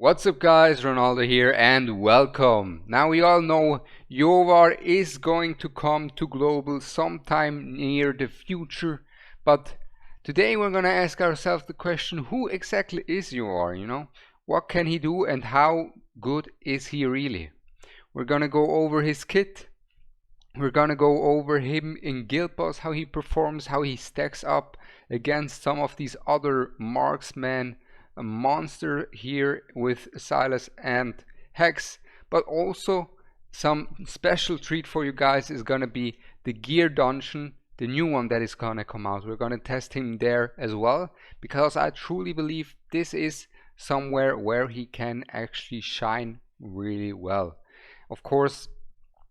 What's up guys, Ronaldo here and welcome. Now we all know Iovar is going to come to global sometime near the future, but today we're gonna ask ourselves the question, who exactly is Iovar, What can he do and how good is he really? We're gonna go over his kit, we're gonna go over him in Guild Boss, how he performs, how he stacks up against some of these other marksmen, a monster here with Silas and Hex, but also some special treat for you guys is gonna be the gear dungeon, the new one that is gonna come out. We're gonna test him there as well, because I truly believe this is somewhere where he can actually shine really well. Of course,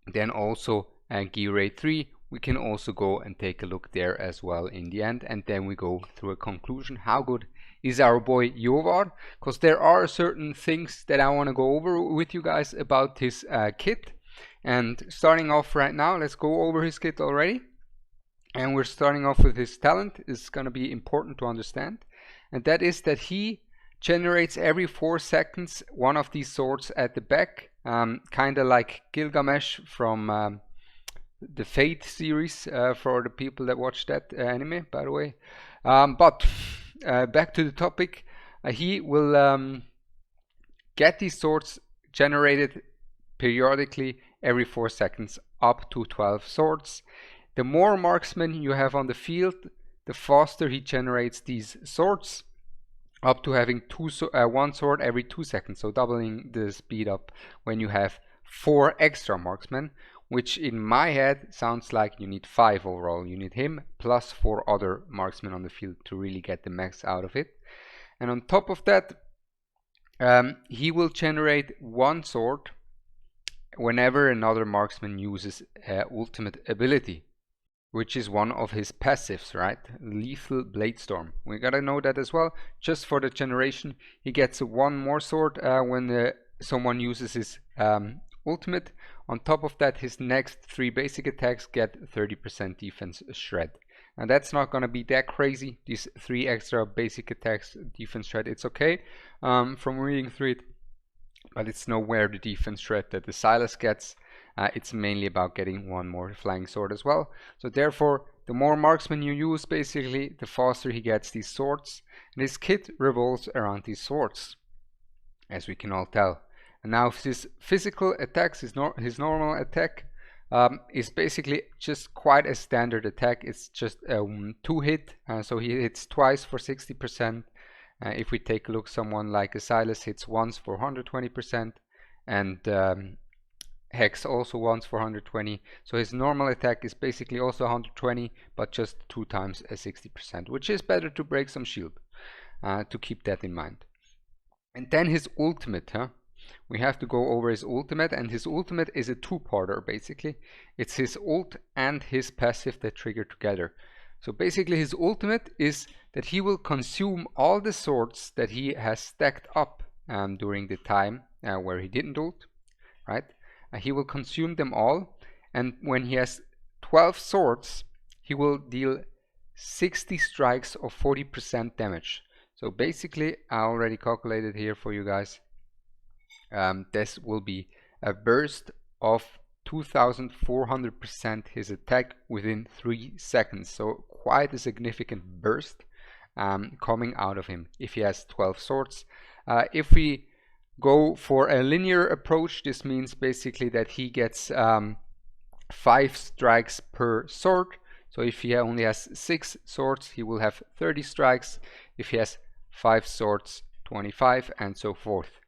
then also GR3, we can also go and take a look there as well in the end, and then we go through a conclusion. How good is our boy Iovar? Because there are certain things that I want to go over with you guys about his kit. And starting off right now, let's go over his kit already. And we're starting off with his talent. It's going to be important to understand, and that is that he generates every 4 seconds one of these swords at the back, kind of like Gilgamesh from the Fate series, for the people that watch that anime, by the way. But back to the topic, he will get these swords generated periodically every 4 seconds, up to 12 swords. The more marksmen you have on the field, the faster he generates these swords, up to having one sword every 2 seconds, so doubling the speed up when you have 4 extra marksmen, which in my head sounds like you need 5 overall. You need him plus 4 other marksmen on the field to really get the max out of it. And on top of that, he will generate 1 sword whenever another marksman uses ultimate ability, which is one of his passives, right? Lethal Blade Storm. We gotta know that as well. Just for the generation, he gets 1 more sword when someone uses his ultimate. On top of that, his next 3 basic attacks get 30% defense shred. And that's not gonna be that crazy. These 3 extra basic attacks, defense shred, it's okay from reading through it, but it's nowhere the defense shred that the Silas gets. It's mainly about getting 1 more flying sword as well. So therefore, the more marksmen you use, basically, the faster he gets these swords. And his kit revolves around these swords, as we can all tell. And now his physical attacks, his normal attack, is basically just quite a standard attack. It's just a 2-hit, so he hits twice for 60%. If we take a look, someone like a Silas hits once for 120%, and Hex also once for 120. So his normal attack is basically also 120, but just 2 times a 60%, which is better to break some shield, to keep that in mind. And then his ultimate, we have to go over his ultimate, and his ultimate is a 2-parter basically. It's his ult and his passive that trigger together. So basically his ultimate is that he will consume all the swords that he has stacked up during the time where he didn't ult, right? He will consume them all, and when he has 12 swords, he will deal 60 strikes of 40% damage. So basically, I already calculated here for you guys. This will be a burst of 2400% his attack within 3 seconds. So quite a significant burst coming out of him if he has 12 swords. If we go for a linear approach, this means basically that he gets 5 strikes per sword. So if he only has 6 swords, he will have 30 strikes. If he has 5 swords, 25, and so forth,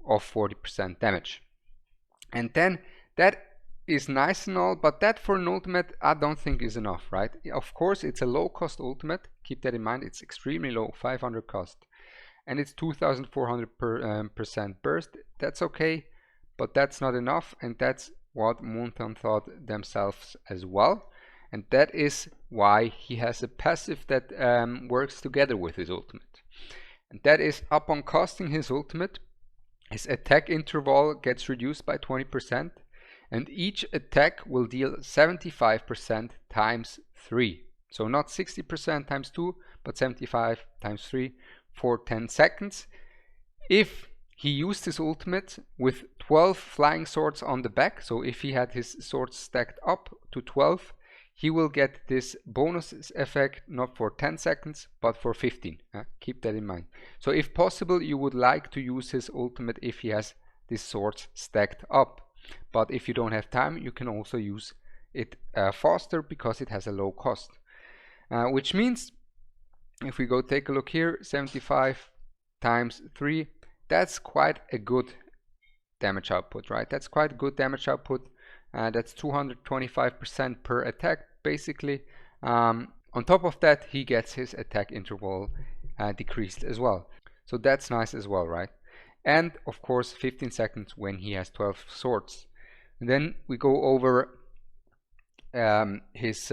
of 40% damage. And then that is nice and all, but that for an ultimate I don't think is enough, right? Of course, it's a low cost ultimate. Keep that in mind. It's extremely low, 500 cost. And it's 2400% burst. That's okay, but that's not enough, and that's what Moonton thought themselves as well. And that is why he has a passive that works together with his ultimate. And that is, upon casting his ultimate, his attack interval gets reduced by 20%, and each attack will deal 75% times 3. So not 60% times 2, but 75 times 3 for 10 seconds. If he used his ultimate with 12 flying swords on the back. So if he had his swords stacked up to 12, he will get this bonus effect not for 10 seconds but for 15. Keep that in mind. So if possible, you would like to use his ultimate if he has these swords stacked up. But if you don't have time, you can also use it faster because it has a low cost. Which means if we go take a look here, 75 times 3, that's quite a good damage output, right? That's quite a good damage output. That's 225% per attack, basically. On top of that, he gets his attack interval decreased as well. So that's nice as well, right? And of course, 15 seconds when he has 12 swords. And then we go over his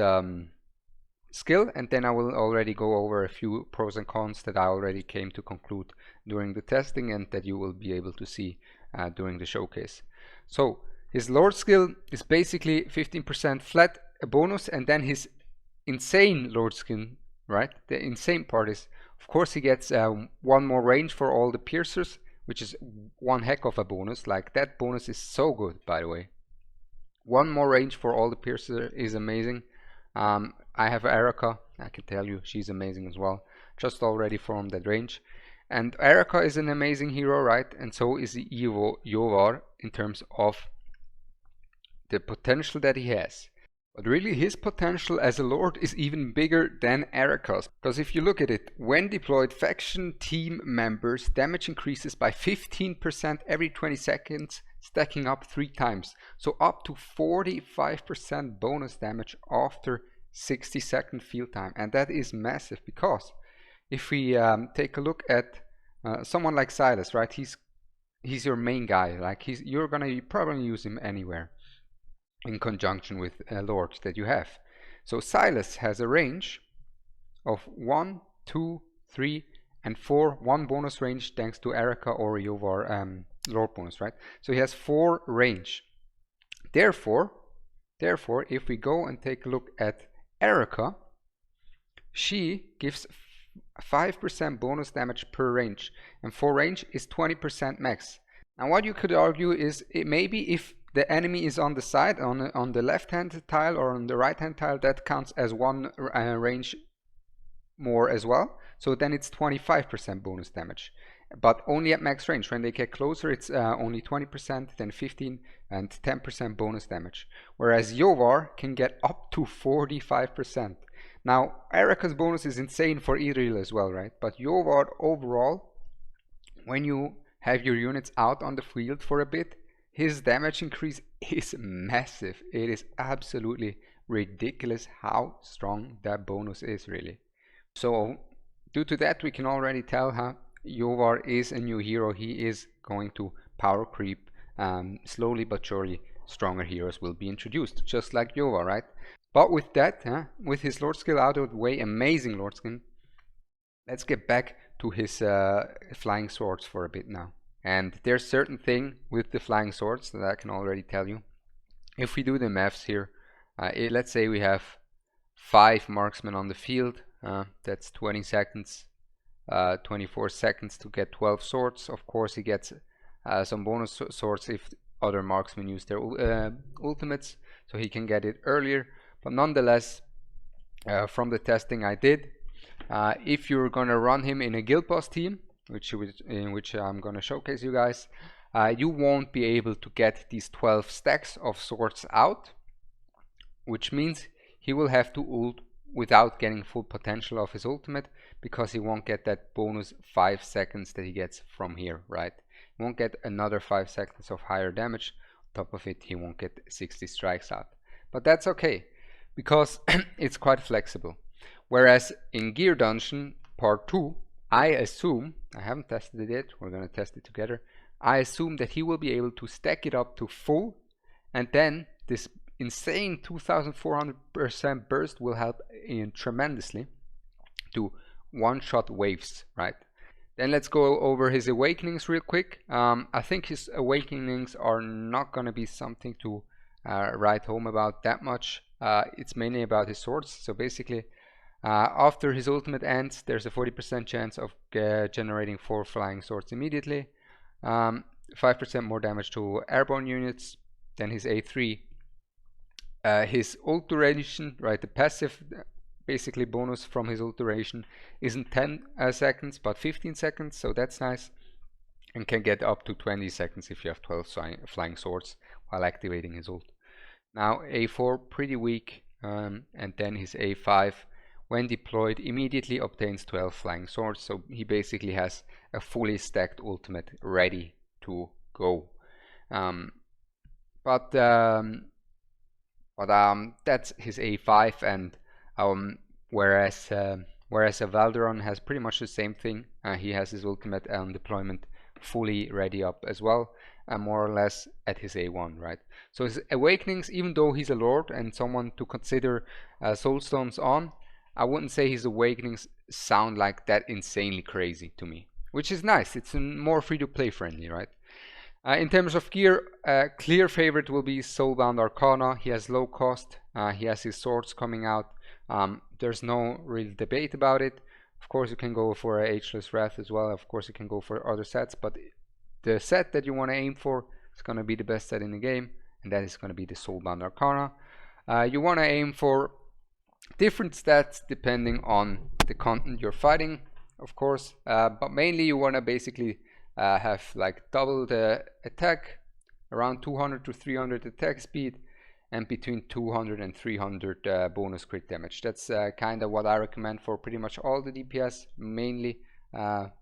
skill, and then I will already go over a few pros and cons that I already came to conclude during the testing and that you will be able to see during the showcase. So his Lord skill is basically 15% flat, a bonus, and then his insane Lord skill, right? The insane part is, of course, he gets one more range for all the piercers, which is one heck of a bonus. Like, that bonus is so good, by the way. One more range for all the piercers is amazing. I have Erica, I can tell you, she's amazing as well, just already from that range. And Erica is an amazing hero, right? And so is Iovar in terms of the potential that he has. But really, his potential as a lord is even bigger than Erica's. Because if you look at it, when deployed, faction team members damage increases by 15% every 20 seconds, stacking up 3 times. So up to 45% bonus damage after 60-second field time. And that is massive, because if we take a look at someone like Silas, right? He's your main guy. Like, you're gonna probably use him anywhere in conjunction with lords that you have. So Silas has a range of 1, 2, 3, and 4. 1 bonus range thanks to Erica or Iovar lord bonus, right? So he has 4 range. Therefore, if we go and take a look at Erica, she gives 5% bonus damage per range, and for range is 20% max. Now what you could argue is, maybe if the enemy is on the side, on the left hand tile or on the right hand tile, that counts as 1 range more as well. So then it's 25% bonus damage, but only at max range. When they get closer, it's only 20%, then 15 and 10% bonus damage. Whereas Iovar can get up to 45%. Now Erica's bonus is insane for Iril as well, right? But Iovar overall, when you have your units out on the field for a bit, his damage increase is massive. It is absolutely ridiculous how strong that bonus is, really. So due to that, we can already tell how Iovar is a new hero. He is going to power creep. Slowly but surely, stronger heroes will be introduced, just like Iovar, right? But with that, with his Lord skill out of the way, amazing Lord skill, let's get back to his flying swords for a bit now. And there's certain thing with the flying swords that I can already tell you. If we do the maths here, let's say we have 5 marksmen on the field, that's 20 seconds, 24 seconds to get 12 swords. Of course, he gets some bonus swords if other marksmen use their ultimates, so he can get it earlier. But nonetheless, from the testing I did, if you're gonna run him in a guild boss team, in which I'm gonna showcase you guys, you won't be able to get these 12 stacks of swords out, which means he will have to ult without getting full potential of his ultimate, because he won't get that bonus 5 seconds that he gets from here, right? He won't get another 5 seconds of higher damage. On top of it, he won't get 60 strikes out. But that's okay, because it's quite flexible. Whereas in Gear Dungeon Part 2, I assume, I haven't tested it yet, we're gonna test it together, I assume that he will be able to stack it up to full, and then this insane 2400% burst will help tremendously to one-shot waves, right? Then let's go over his awakenings real quick. I think his awakenings are not gonna be something to write home about that much. It's mainly about his swords. So basically, after his ultimate ends, there's a 40% chance of generating 4 flying swords immediately. 5% more damage to airborne units than his A3. His ult duration, right, the passive basically bonus from his ult duration isn't 10 seconds but 15 seconds, so that's nice, and can get up to 20 seconds if you have 12 flying swords while activating his ult. Now A4 pretty weak, and then his A5 when deployed immediately obtains 12 flying swords, so he basically has a fully stacked ultimate ready to go. But that's his A5, and whereas a Valderon has pretty much the same thing. He has his ultimate deployment fully ready up as well, more or less at his A1, right? So his awakenings, even though he's a lord and someone to consider soulstones on, I wouldn't say his awakenings sound like that insanely crazy to me, which is nice. It's more free-to-play friendly, right? In terms of gear, clear favorite will be Soulbound Arcana. He has low cost, he has his swords coming out. There's no real debate about it. Of course you can go for a Ageless Wrath as well, of course you can go for other sets, but the set that you want to aim for is going to be the best set in the game, and that is going to be the Soulbound Arcana. You want to aim for different stats depending on the content you're fighting, of course, but mainly you want to basically have like double the attack, around 200 to 300 attack speed, and between 200 and 300 bonus crit damage. That's kind of what I recommend for pretty much all the DPS, mainly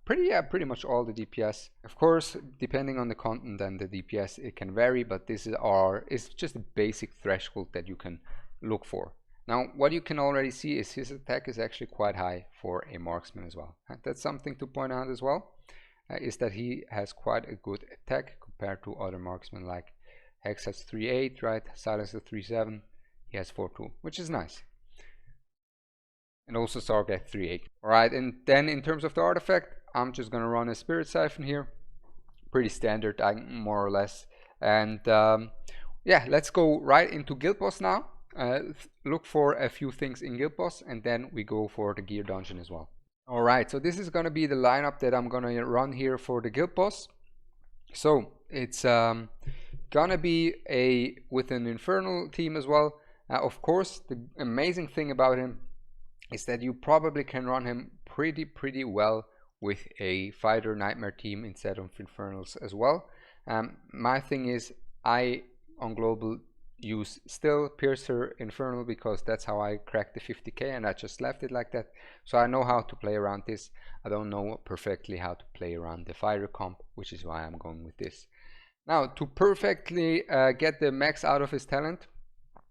pretty much all the DPS. Of course, depending on the content and the DPS, it can vary, but this is just a basic threshold that you can look for. Now, what you can already see is his attack is actually quite high for a marksman as well. That's something to point out as well. Is that he has quite a good attack compared to other marksmen, like Hex has 3.8, right? Silas has 3.7, he has 4.2, which is nice. And also Sark at 3.8. Alright, and then in terms of the artifact, I'm just gonna run a Spirit Siphon here. Pretty standard, more or less. And yeah, let's go right into Guild Boss now. Look for a few things in Guild Boss, and then we go for the gear dungeon as well. Alright, so this is going to be the lineup that I'm going to run here for the Guild Boss. So it's going to be with an Infernal team as well. Of course, the amazing thing about him is that you probably can run him pretty well with a Fighter Nightmare team instead of Infernals as well. My thing is, I on Global use still Piercer Infernal because that's how I cracked the 50k, and I just left it like that. So I know how to play around this. I don't know perfectly how to play around the Fighter comp, which is why I'm going with this. Now, to perfectly get the max out of his talent,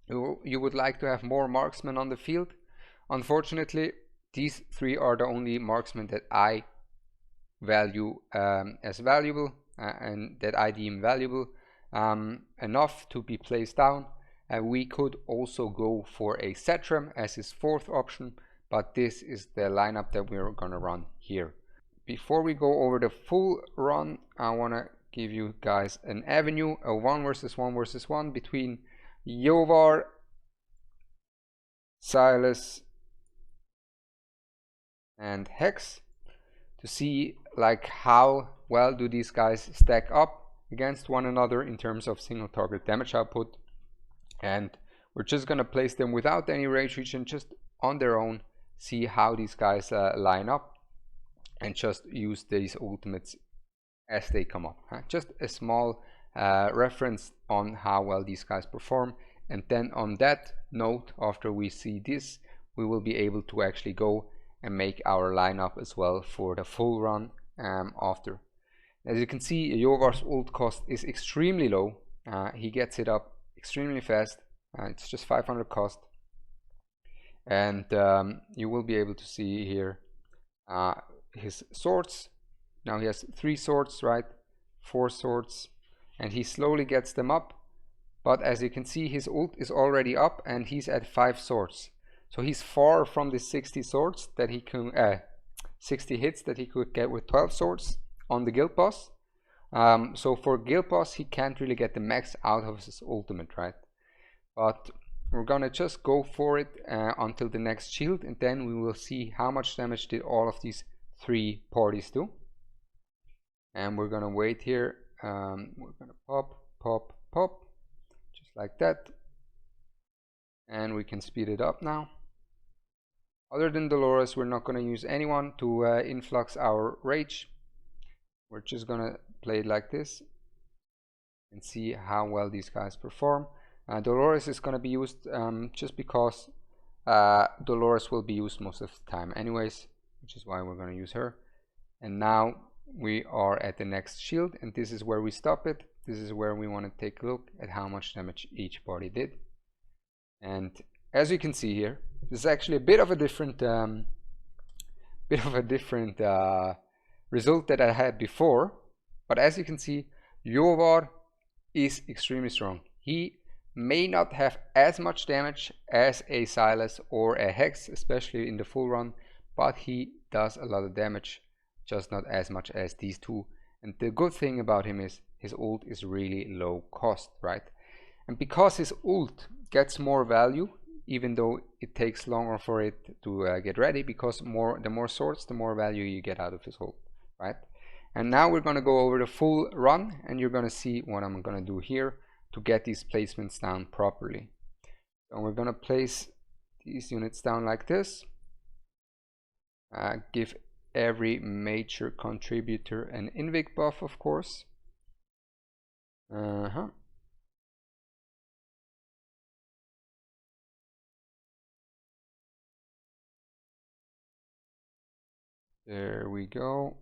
you would like to have more marksmen on the field. Unfortunately, these three are the only marksmen that I value as valuable and that I deem valuable enough to be placed down. We could also go for a Setram as his fourth option, but this is the lineup that we're gonna run here. Before we go over the full run, I want to give you guys an avenue, a 1 versus 1 versus 1 between Iovar, Silas and Hex, to see like how well do these guys stack up against one another in terms of single target damage output. And we're just gonna place them without any rage region, just on their own, see how these guys line up, and just use these ultimates as they come up. Just a small reference on how well these guys perform, and then on that note, after we see this, we will be able to actually go and make our lineup as well for the full run after. As you can see, Iovar's ult cost is extremely low. He gets it up extremely fast. It's just 500 cost, and you will be able to see here his swords. Now he has 3 swords, right? 4 swords, and he slowly gets them up. But as you can see, his ult is already up, and he's at 5 swords. So he's far from the 60 swords that he can, 60 hits that he could get with 12 swords on the Guild Boss. So for Guild Boss, he can't really get the max out of his ultimate, right? But we're gonna just go for it until the next shield, and then we will see how much damage did all of these 3 parties do. and we're gonna wait here. We're gonna pop, pop, pop, just like that, and we can speed it up now. Other than Dolores, we're not gonna use anyone to influx our rage. We're just gonna play it like this and see how well these guys perform. Dolores is gonna be used just because Dolores will be used most of the time anyways, which is why we're gonna use her. And now we are at the next shield, and this is where we stop it. This is where we want to take a look at how much damage each body did. And as you can see here, this is actually a bit of a different result that I had before. But as you can see, Iovar is extremely strong. He may not have as much damage as a Silas or a Hex, especially in the full run, but he does a lot of damage, just not as much as these two. And the good thing about him is his ult is really low cost, right? And because his ult gets more value, even though it takes longer for it to get ready, because the more swords, the more value you get out of his ult, right? And now we're going to go over the full run, and you're going to see what I'm going to do here to get these placements down properly. So we're going to place these units down like this. Give every major contributor an invic buff, of course. There we go.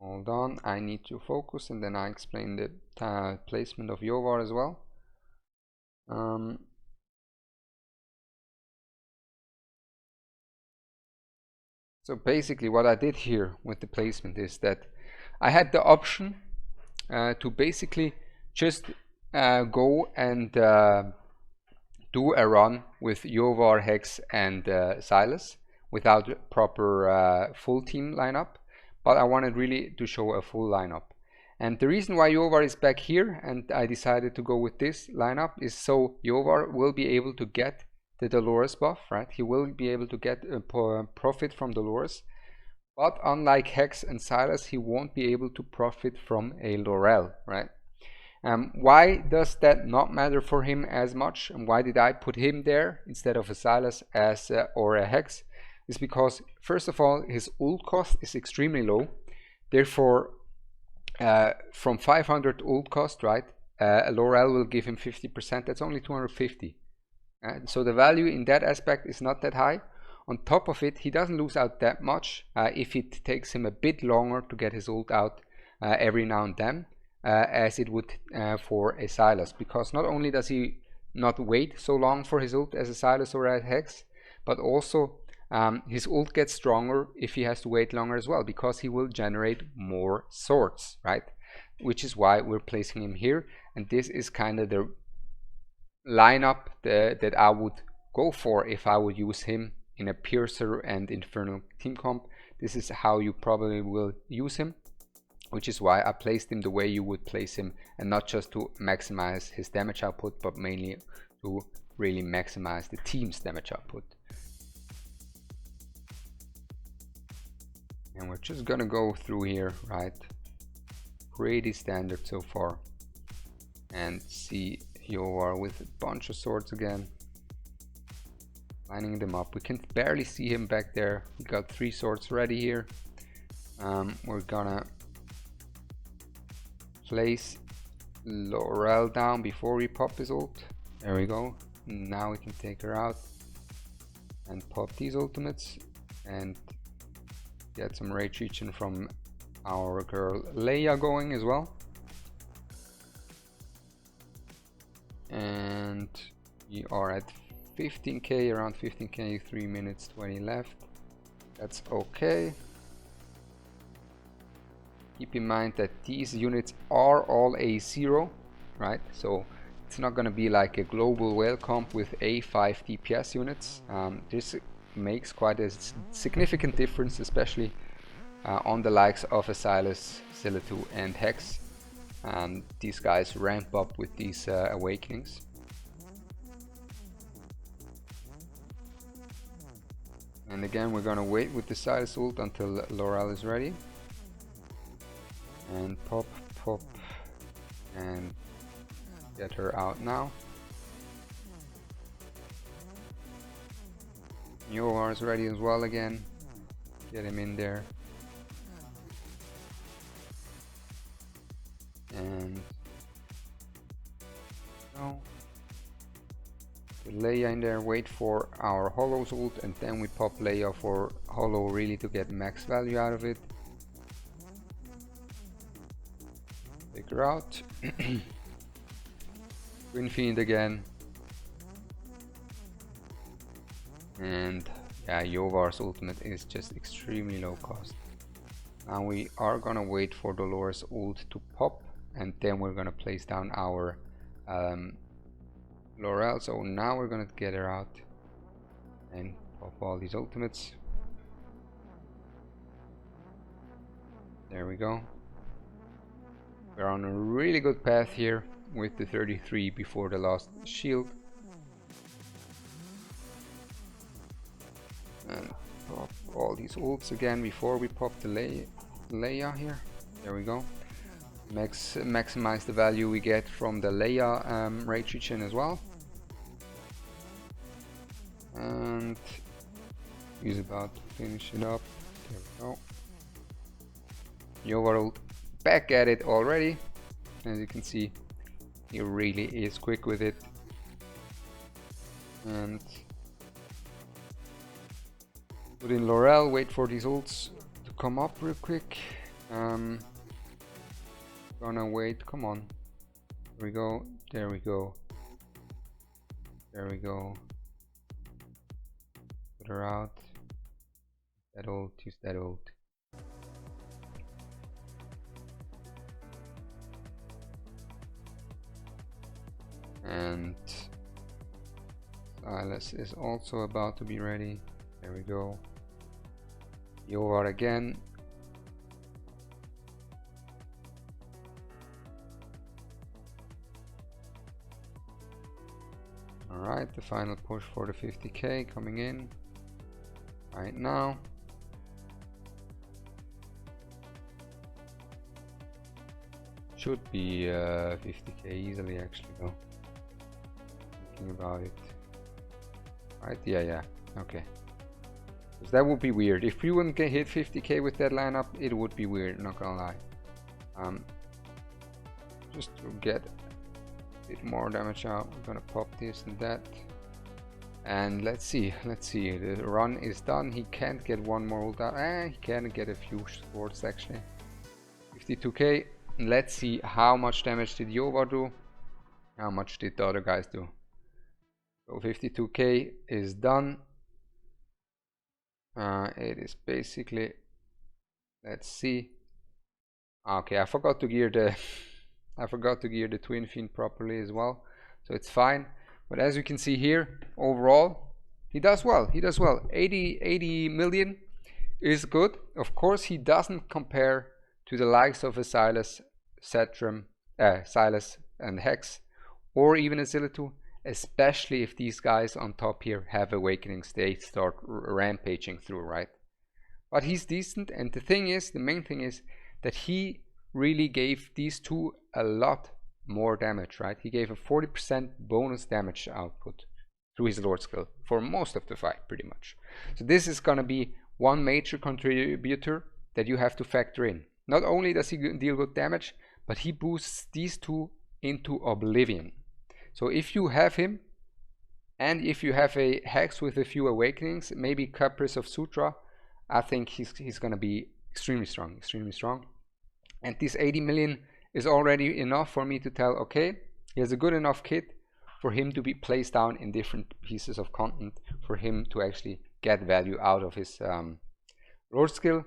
Hold on, I need to focus, and then I explain the placement of Iovar as well. So basically what I did here with the placement is that I had the option to basically just go and do a run with Iovar, Hex and Silas without proper full team lineup, but I wanted really to show a full lineup. And the reason why Iovar is back here and I decided to go with this lineup is so Iovar will be able to get the Dolores buff, right? He will be able to get profit from Dolores, but unlike Hex and Silas, he won't be able to profit from a Laurel, right? Why does that not matter for him as much, and why did I put him there instead of a Silas as or a Hex? Is because first of all, his ult cost is extremely low. Therefore, from 500 ult cost, right, a Laurel will give him 50%. That's only 250. So the value in that aspect is not that high. On top of it, he doesn't lose out that much if it takes him a bit longer to get his ult out every now and then, as it would for a Silas. Because not only does he not wait so long for his ult as a Silas or a Hex, but also his ult gets stronger if he has to wait longer as well, because he will generate more swords, right? Which is why we're placing him here, and this is kind of the lineup that I would go for if I would use him in a Piercer and Infernal team comp. This is how you probably will use him, which is why I placed him the way you would place him, and not just to maximize his damage output, but mainly to really maximize the team's damage output. And we're just gonna go through here, right? Pretty standard so far, and see Iovar with a bunch of swords again, lining them up. We can barely see him back there. We got 3 swords ready here. We're gonna place Laurel down before we pop his ult. There we go. Now we can take her out and pop these ultimates and get some rage region from our girl Leia going as well. And we are at 15k, around 15k, 3 minutes 20 left. That's okay. Keep in mind that these units are all A0, right? So it's not going to be like a global whale comp with A5 DPS units. This makes quite a significant difference, especially on the likes of a Silas, Zillitu and Hex. These guys ramp up with these awakenings. And again, we're gonna wait with the Silas ult until Laurel is ready. And pop, pop, and get her out now. Iovar is ready as well again. Get him in there. And no. Put Leia in there, wait for our Hollow's ult, and then we pop Leia for Hollow really to get max value out of it. Take her out. Twin Fiend again. And yeah, Iovar's ultimate is just extremely low cost. Now we are gonna wait for Dolores' ult to pop, and then we're gonna place down our Laurel. So now we're gonna get her out and pop all these ultimates. There we go. We're on a really good path here with the 33 before the last shield. And pop all these ults again before we pop the Leia here. There we go. Maximize the value we get from the Leia rage regen as well. And he's about to finish it up. There we go. Iovar ult back at it already. As you can see, he really is quick with it. And put in Laurel, wait for these ults to come up real quick. Gonna wait, come on. There we go, there we go. There we go. Put her out. That ult, use that ult. And Silas is also about to be ready. There we go. Iovar again. Alright, the final push for the 50k coming in right now. Should be 50k easily actually though. Thinking about it. Right, yeah, okay. Because that would be weird. If we wouldn't get hit 50k with that lineup, it would be weird, not gonna lie. Just to get a bit more damage out, we're gonna pop this and that. And let's see, the run is done. He can't get one more ult out. He can get a few swords actually. 52k. Let's see how much damage did Iovar do. How much did the other guys do? So 52k is done. It is basically, let's see. Okay, I forgot to gear the Twin Fiend properly as well, so it's fine. But as you can see here, overall, he does well. 80 million is good. Of course, he doesn't compare to the likes of a Silas, Silas and Hex, or even a Zillitu, especially if these guys on top here have awakening states, start rampaging through, right? But he's decent, and the main thing is that he really gave these two a lot more damage, right? He gave a 40% bonus damage output through his Lord skill for most of the fight, pretty much. So this is gonna be one major contributor that you have to factor in. Not only does he deal good damage, but he boosts these two into oblivion. So if you have him, and if you have a Hex with a few awakenings, maybe Caprice of Sutra, I think he's gonna be extremely strong. And this 80 million is already enough for me to tell, okay, he has a good enough kit for him to be placed down in different pieces of content, for him to actually get value out of his Lord skill.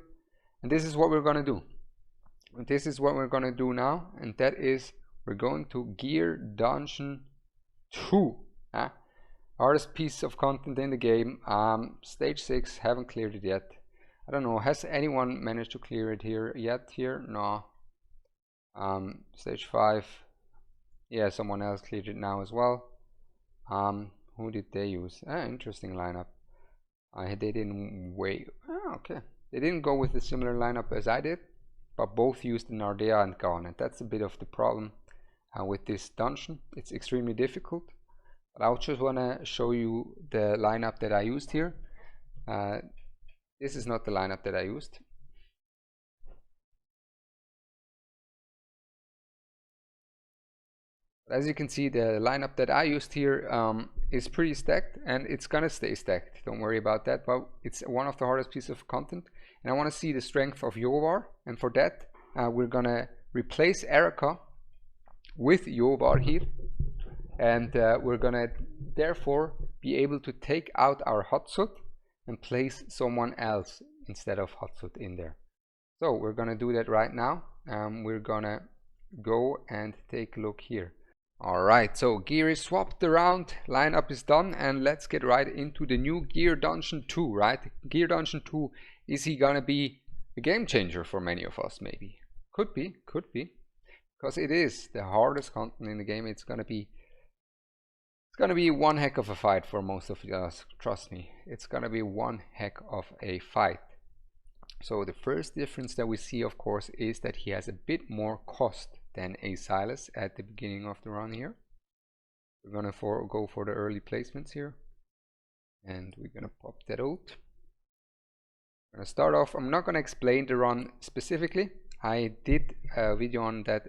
And this is what we're gonna do. This is what we're gonna do now, and that is we're going to gear Dungeon 2. Hardest piece of content in the game. Stage 6, haven't cleared it yet. I don't know, has anyone managed to clear it yet? No. Stage 5, yeah, someone else cleared it now as well. Who did they use? Interesting lineup. They didn't wait. Oh, okay. They didn't go with a similar lineup as I did, but both used an Ardea and Garnet. That's a bit of the problem with this dungeon. It's extremely difficult. But I just want to show you the lineup that I used here. This is not the lineup that I used. As you can see, the lineup that I used here is pretty stacked, and it's gonna stay stacked. Don't worry about that, but it's one of the hardest pieces of content, and I want to see the strength of Iovar, and for that we're gonna replace Erica with Iovar here, and we're gonna therefore be able to take out our Hatsut and place someone else instead of Hatsut in there. So we're gonna do that right now. We're gonna go and take a look here. Alright, so gear is swapped around, lineup is done, and let's get right into the new Gear Dungeon 2, right? Gear Dungeon 2, is he gonna be a game changer for many of us, maybe? Could be, because it is the hardest content in the game. It's gonna be one heck of a fight for most of us, trust me. It's gonna be one heck of a fight. So the first difference that we see, of course, is that he has a bit more cost than a Silas at the beginning of the run here. We're gonna go for the early placements here, and we're gonna pop that ult. I'm gonna start off. I'm not gonna explain the run specifically. I did a video on that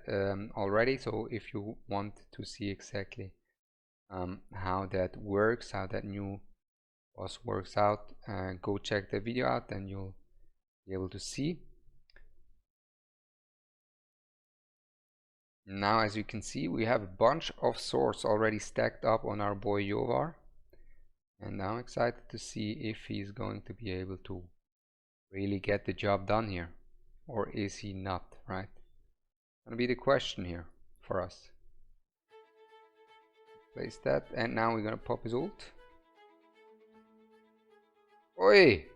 already, so if you want to see exactly how that works, how that new boss works out, go check the video out, and you'll be able to see. Now, as you can see, we have a bunch of swords already stacked up on our boy Iovar, and I'm excited to see if he's going to be able to really get the job done here, or is he not, right? Gonna be the question here for us. Place that, and now we're gonna pop his ult. Oi!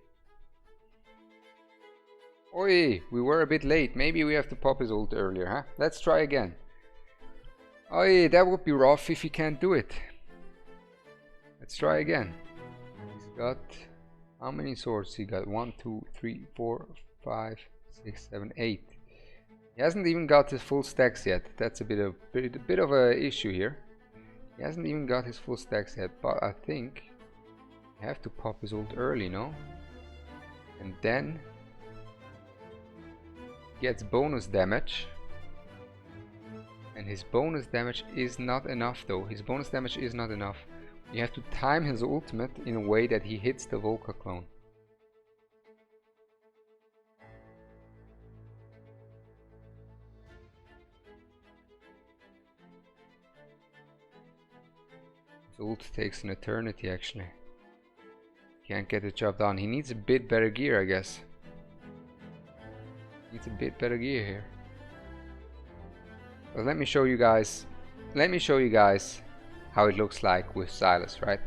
Oi! We were a bit late. Maybe we have to pop his ult earlier, huh? Let's try again. Oi, that would be rough if he can't do it. Let's try again. He's got... how many swords he got? 1, 2, 3, 4, 5, 6, 7, 8. He hasn't even got his full stacks yet. That's a bit of a issue here. He hasn't even got his full stacks yet, but I think you have to pop his ult early, no? And then gets bonus damage, and his bonus damage is not enough though. His bonus damage is not enough. You have to time his ultimate in a way that he hits the Volca clone. His ult takes an eternity actually. Can't get the job done. He needs a bit better gear, I guess. Needs a bit better gear here. But let me show you guys how it looks like with Silas, right?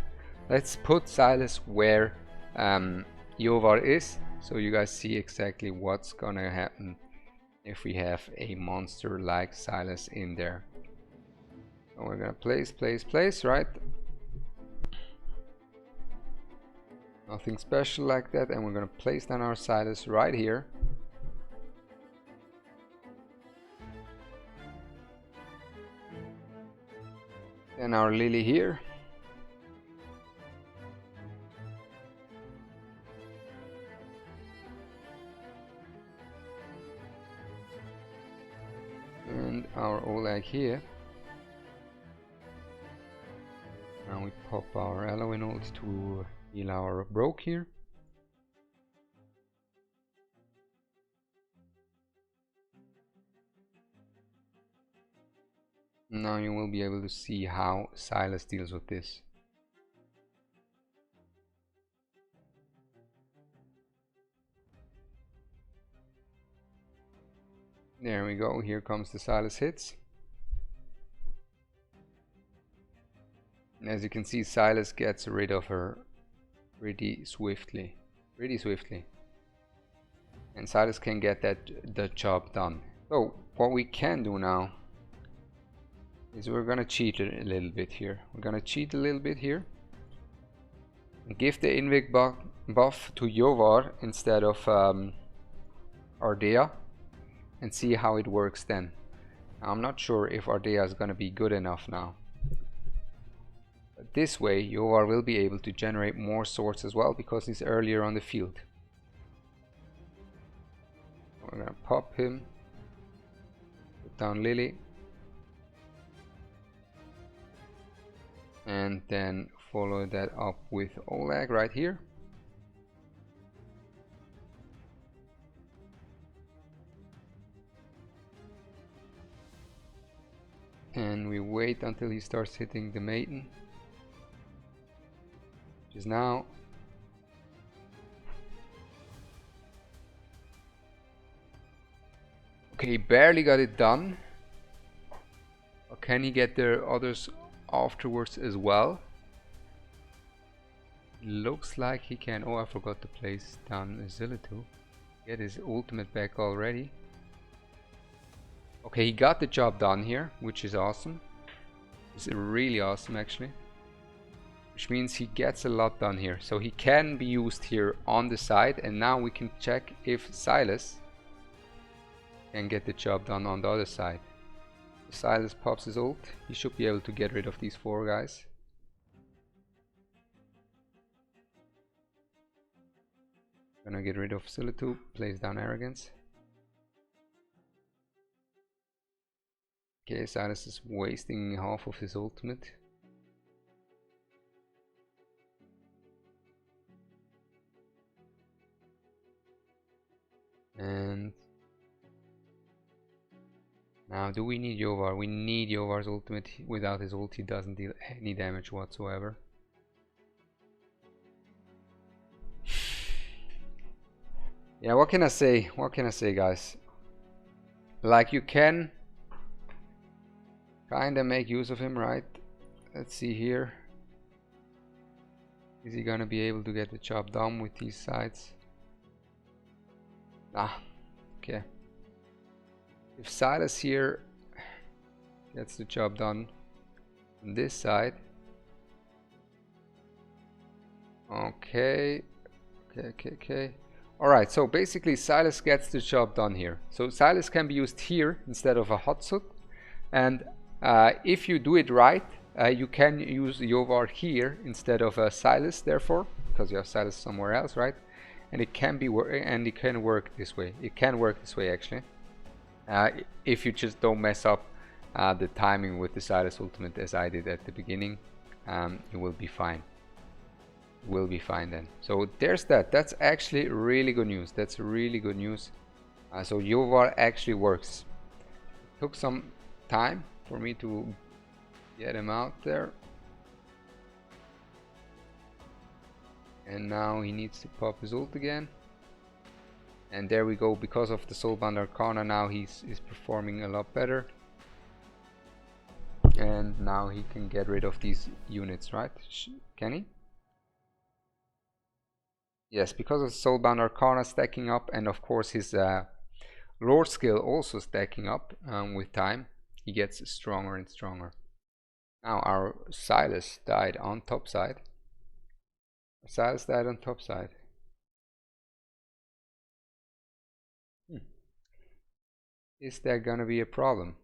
Let's put Silas where Iovar is, so you guys see exactly what's gonna happen if we have a monster like Silas in there. So we're gonna place, right? Nothing special like that, and we're gonna place down our Silas right here. Then our Lily here. And our Oleg here. Now we pop our Eloin ult to heal our Broke here. Now you will be able to see how Silas deals with this. There we go, here comes the Silas hits. And as you can see, Silas gets rid of her pretty swiftly. And Silas can get the job done. So what we can do now is we're gonna cheat a little bit here. And give the Invic buff to Iovar instead of Ardea and see how it works then. I'm not sure if Ardea is going to be good enough now. But this way Iovar will be able to generate more swords as well because he's earlier on the field. We're going to pop him, put down Lily, and then follow that up with Oleg right here. And we wait until he starts hitting the maiden, which is now. Okay, he barely got it done. Or can he get the others afterwards as well? Looks like he can. Oh, I forgot to place down Zillitu. Get his ultimate back already. Okay, he got the job done here, which is awesome. It's really awesome actually. Which means he gets a lot done here. So he can be used here on the side, and now we can check if Silas can get the job done on the other side. If Silas pops his ult, he should be able to get rid of these 4 guys. Gonna get rid of Zillitu, plays down Arrogance. Okay, Silas is wasting half of his ultimate. And now do we need Iovar? We need Iovar's ultimate. Without his ult he doesn't deal any damage whatsoever. Yeah, what can I say? What can I say, guys? Like, you can kinda make use of him, right? Let's see here. Is he gonna be able to get the job done with these sides? Ah, okay. If Silas here gets the job done on this side. Okay. Alright, so basically Silas gets the job done here. So Silas can be used here instead of a Hatsut. And if you do it right, you can use Iovar here instead of Silas, therefore, because you have Silas somewhere else, right? And it can be it can work this way. It can work this way actually. If you just don't mess up the timing with the Silas ultimate as I did at the beginning, you will be fine. Will be fine then. So there's that. That's actually really good news. That's really good news. So Iovar actually works. It took some time for me to get him out there, and now he needs to pop his ult again. And there we go. Because of the Soulbound Arcana, now he's performing a lot better. And now he can get rid of these units, right? Can he? Yes, because of Soulbound Arcana stacking up, and of course his Lord skill also stacking up with time, he gets stronger and stronger. Now our Silas died on top side. Silas died on top side. Is there gonna be a problem?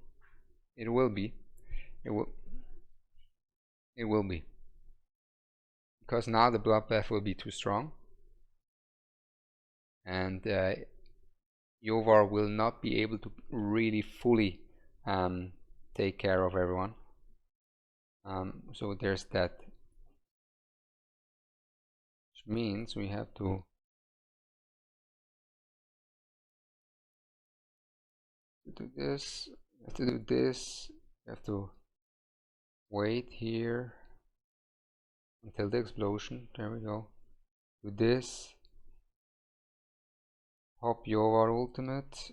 It will be. It will be. Because now the bloodbath will be too strong. And Iovar will not be able to really fully take care of everyone. So there's that. Which means we have to do this. We have to do this. We have to wait here until the explosion. There we go. Do this. Pop Iovar ultimate.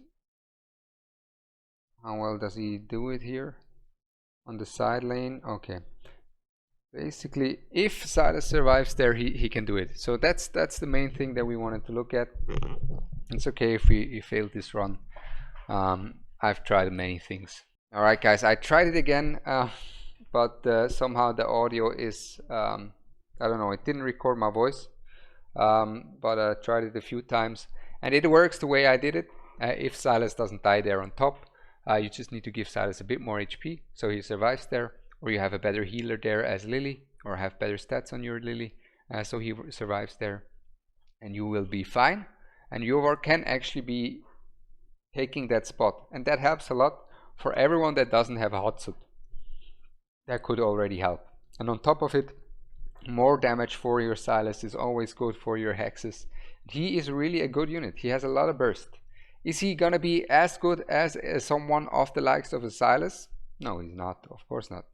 How well does he do it here? On the side lane. Okay. Basically, if Silas survives there, he can do it. So that's the main thing that we wanted to look at. It's okay if we failed this run. I've tried many things. Alright guys, I tried it again, but somehow the audio is, I don't know, it didn't record my voice. but I tried it a few times and it works the way I did it. If Silas doesn't die there on top, you just need to give Silas a bit more HP so he survives there, or you have a better healer there as Lily, or have better stats on your Lily, so he survives there, and you will be fine. And Iovar can actually be taking that spot, and that helps a lot for everyone that doesn't have a hot suit. That could already help. And on top of it, more damage for your Silas is always good for your hexes. He is really a good unit. He has a lot of burst. Is he gonna be as good as someone of the likes of a Silas? No, he's not, of course not.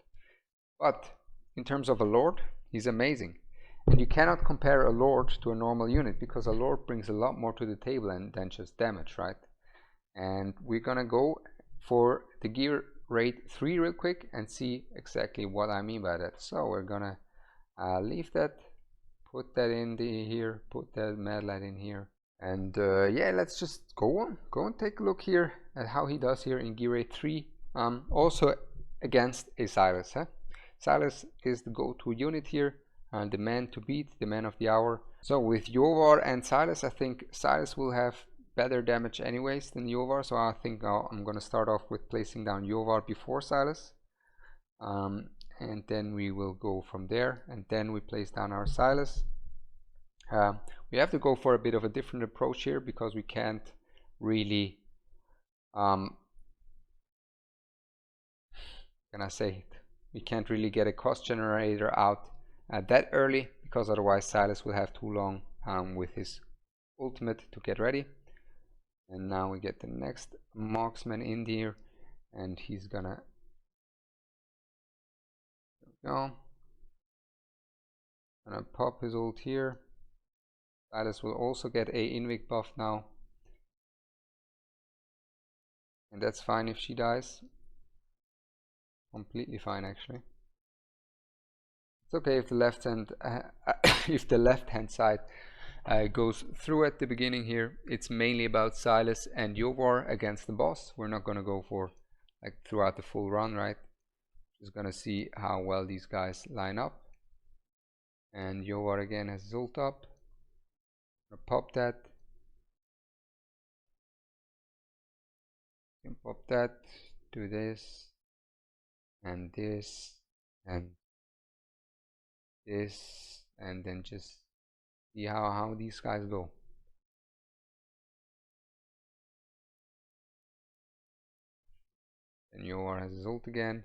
But in terms of a Lord, he's amazing. And you cannot compare a Lord to a normal unit, because a Lord brings a lot more to the table than just damage, right? And we're gonna go for the gear rate 3 real quick and see exactly what I mean by that. So we're gonna leave that, put that in here, put that mad light in here, and yeah, let's just go and take a look here at how he does here in gear rate 3, also against a Silas. Silas is the go-to unit here, and the man to beat, the man of the hour. So with Iovar and Silas, I think Silas will have better damage anyways than Iovar, so I think I'm gonna start off with placing down Iovar before Silas, and then we will go from there, and then we place down our Silas. We have to go for a bit of a different approach here, because we can't really we can't really get a cost generator out that early, because otherwise Silas will have too long with his ultimate to get ready. And now we get the next marksman in here, and he's gonna gonna pop his ult here. Silas will also get a Invic buff now, and that's fine if she dies. Completely fine, actually. It's okay if the left hand if the left hand side goes through at the beginning here. It's mainly about Silas and Iovar against the boss. We're not gonna go for like throughout the full run, right? Just gonna see how well these guys line up. And Iovar again has his ult up. Gonna pop that. Can pop that. Do this and this and this, and then just see how these guys go. And Iovar has his ult again.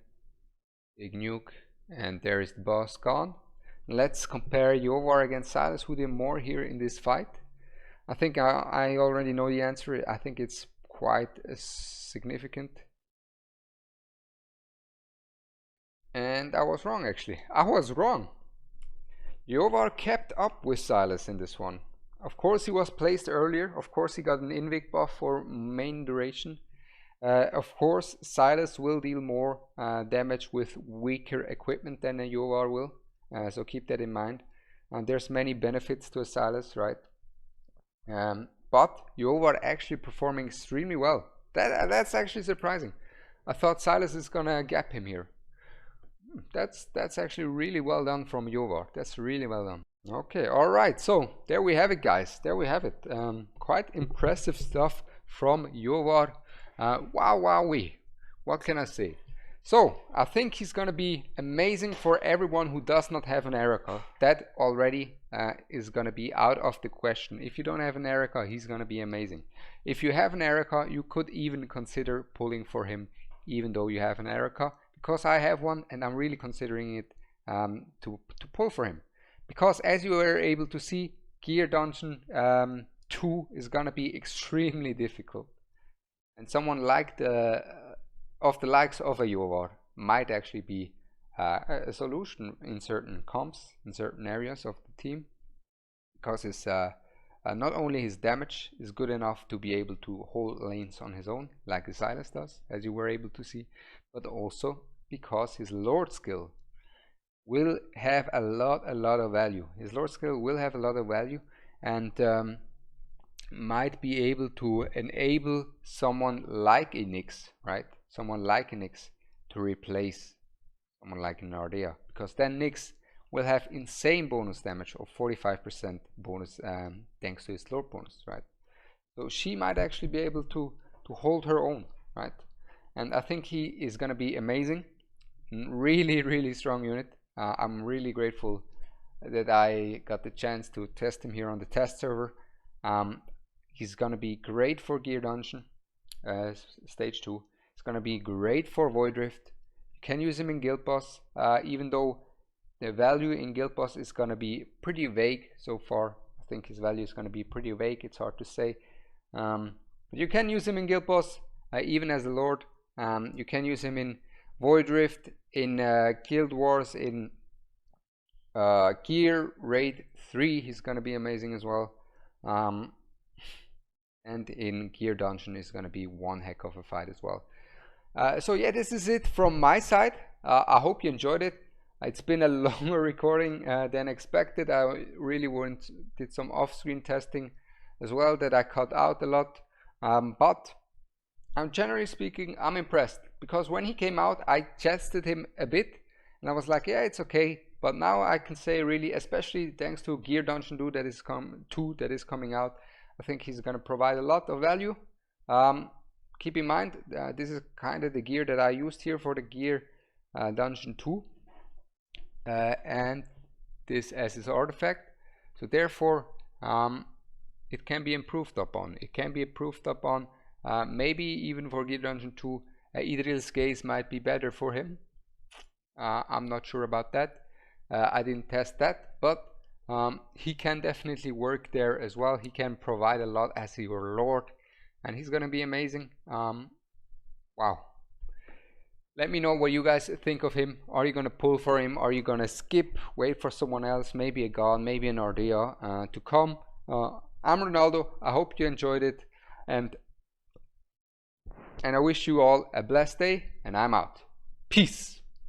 Big nuke, and there is the boss gone. Let's compare Iovar against Silas. Who did more here in this fight? I think I already know the answer. I think it's quite significant. And I was wrong, actually. I was wrong. Iovar kept up with Silas in this one. Of course he was placed earlier. Of course he got an Invic buff for main duration. Of course Silas will deal more damage with weaker equipment than a Iovar will. So keep that in mind. There's many benefits to a Silas, right? But Iovar actually performing extremely well. That's actually surprising. I thought Silas is gonna gap him here. That's actually really well done from Iovar. That's really well done. Okay, alright, so there we have it, guys. There we have it. Quite impressive stuff from Iovar. Wowee. What can I say? So I think he's gonna be amazing for everyone who does not have an Erica. That already is gonna be out of the question. If you don't have an Erica, he's gonna be amazing. If you have an Erica, you could even consider pulling for him, even though you have an Erica, because I have one and I'm really considering it to pull for him. Because as you were able to see, Gear Dungeon 2 is gonna be extremely difficult, and someone like the likes of a Iovar might actually be a solution in certain comps, in certain areas of the team, because his not only his damage is good enough to be able to hold lanes on his own, like the Silas does, as you were able to see, but also because his Lord skill will have a lot of value. His Lord skill will have a lot of value, and might be able to enable someone like a Nyx, right? Someone like a Nyx to replace someone like an Ardea, because then Nyx will have insane bonus damage of 45% bonus thanks to his lord bonus, right? So she might actually be able to hold her own, right? And I think he is gonna be amazing. Really strong unit. I'm really grateful that I got the chance to test him here on the test server. He's gonna be great for Gear Dungeon stage 2. It's gonna be great for Void Rift. You can use him in Guild Boss, even though the value in Guild Boss is gonna be pretty vague so far. I think his value is gonna be pretty vague. It's hard to say. But you can use him in Guild Boss, even as a Lord. You can use him in Void Rift, in Guild Wars, in Gear Raid 3. He's gonna be amazing as well. And in Gear Dungeon is gonna be one heck of a fight as well. So yeah, this is it from my side. I hope you enjoyed it. It's been a longer recording than expected. I really did some off-screen testing as well that I cut out a lot. But I'm generally speaking, I'm impressed, because when he came out, I tested him a bit and I was like, yeah, it's okay. But now I can say, really, especially thanks to Gear Dungeon 2 that is coming out, I think he's going to provide a lot of value. Keep in mind, this is kind of the gear that I used here for the Gear Dungeon 2. And this as his artifact. So therefore, it can be improved upon. Maybe even for Gear Dungeon 2, Idril's Gaze might be better for him. I'm not sure about that. I didn't test that, but he can definitely work there as well. He can provide a lot as your Lord, and he's gonna be amazing. Wow. Let me know what you guys think of him. Are you gonna pull for him? Are you gonna skip, wait for someone else, maybe a God, maybe an Ardea to come? I'm Ronaldo. I hope you enjoyed it, and I wish you all a blessed day, and I'm out. Peace.